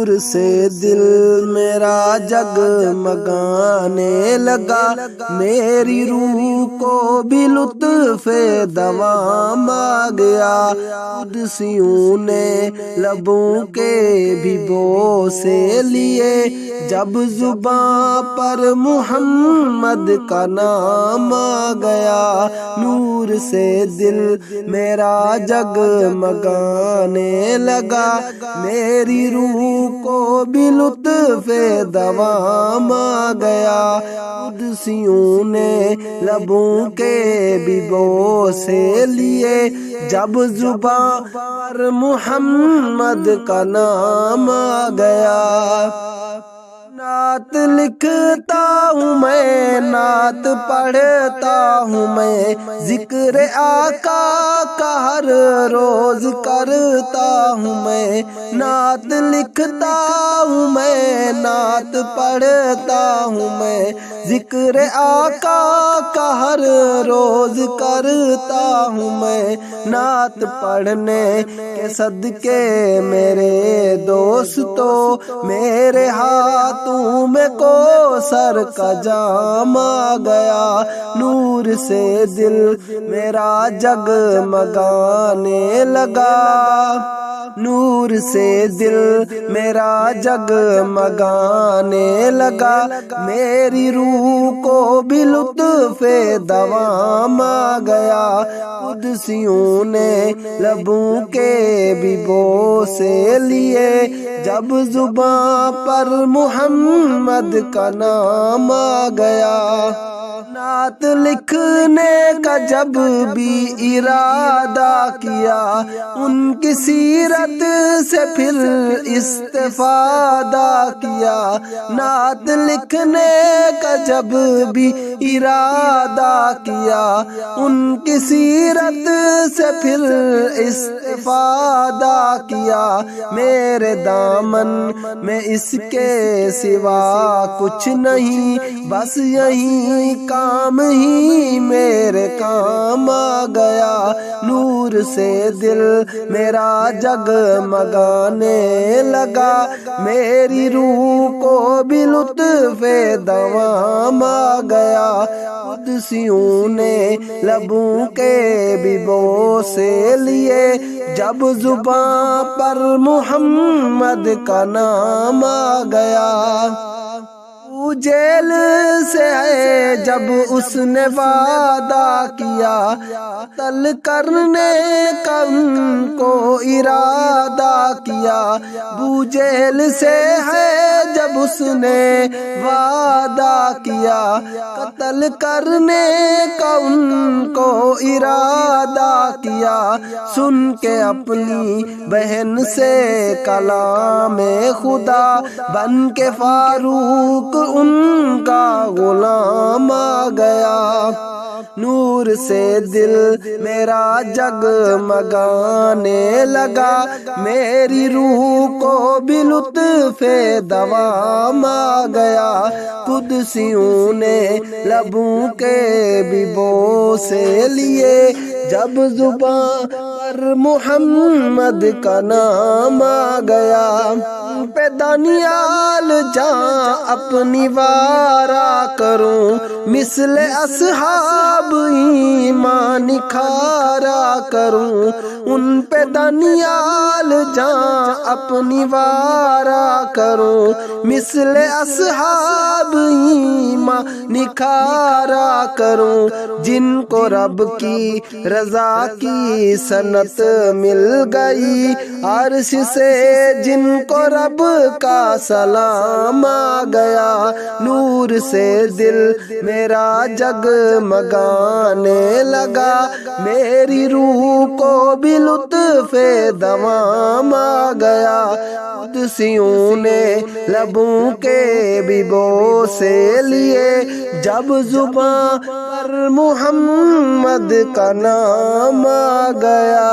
نور سے دل میرا جگمگانے لگا، میری روح کو بھی لطف دوام آ گیا، قدسیوں نے لبوں کے بھی بوسے لیے، جب زباں پر محمد کا نام آ گیا، نور سے دل میرا جگمگانے لگا، میری روح کو بھی لطف دوام آ گیا، قدسیوں نے لبوں کے بھی بوسے لیے، جب زباں پر محمد کا نام آ گیا۔ نعت لکھتا ہوں میں، نعت پڑھتا ہوں میں، ذکر آقا کا ہر روز کرتا ہوں میں، نعت لکھتا ہوں میں، نعت پڑھتا ہوں میں، ذکر آقا کا ہر روز کرتا ہوں میں، نعت پڑھنے کے صدقے میرے دوستو، میرے ہاتھوں میں کوثر کا جام آ گیا، نور سے دل میرا جگمگانے لگا، نور سے دل میرا جگمگانے لگا، میری روح کو بھی لطف دوام آ گیا، قدسیوں نے لبوں کے بھی بوسے لیے، جب زباں پر محمد کا نام آ گیا، نعت لکھنے کا جب بھی ارادہ کیا، ان کی سیرت سے پھر استفادہ کیا، نعت لکھنے کا جب بھی ارادہ کیا، ان کی سیرت سے پھر استفادہ کیا، میرے دامن میں اس کے سوا کچھ نہیں، بس یہی کام ہی میرے کام آ گیا، نور سے دل میرا جگمگانے لگا، میری روح کو بھی لطف دوام آ گیا، قدسیوں نے لبوں کے بھی بوسے لیے، جب زباں پر محمد کا نام آ گیا، جیل سے ہے جب اس نے وعدہ کیا، قتل کرنے کا ان کو ارادہ کیا، بو جیل سے ہے جب اس نے وعدہ کیا، قتل کرنے کا ان کو ارادہ کیا، سن کے اپنی بہن سے کلام خدا، بن کے فاروق ان کا غلام آ گیا، نور سے دل میرا جگمگانے لگا، میری روح کو بھی لطف دوام آ گیا، قدسیوں نے لبوں کے بھی بوسے لیے، جب زباں پر محمد کا نام آ گیا، پہ دانیال جاں اپنی وارا کروں، مثل اصحاب ایمان نکھارا کروں، ان پہ دانیال جاں اپنی وارا کروں، مثل اصحاب ایمان نکھارا کروں، جن کو رب کی رضا کی سنت مل گئی، عرش سے جن کو رب کا سلام آ گیا، نور سے دل میرا جگمگانے لگا، میری روح کو بھی لطف دوام آ گیا، قدسیوں نے لبوں کے بھی بوسے لیے، جب زباں پر محمد کا نام آ گیا۔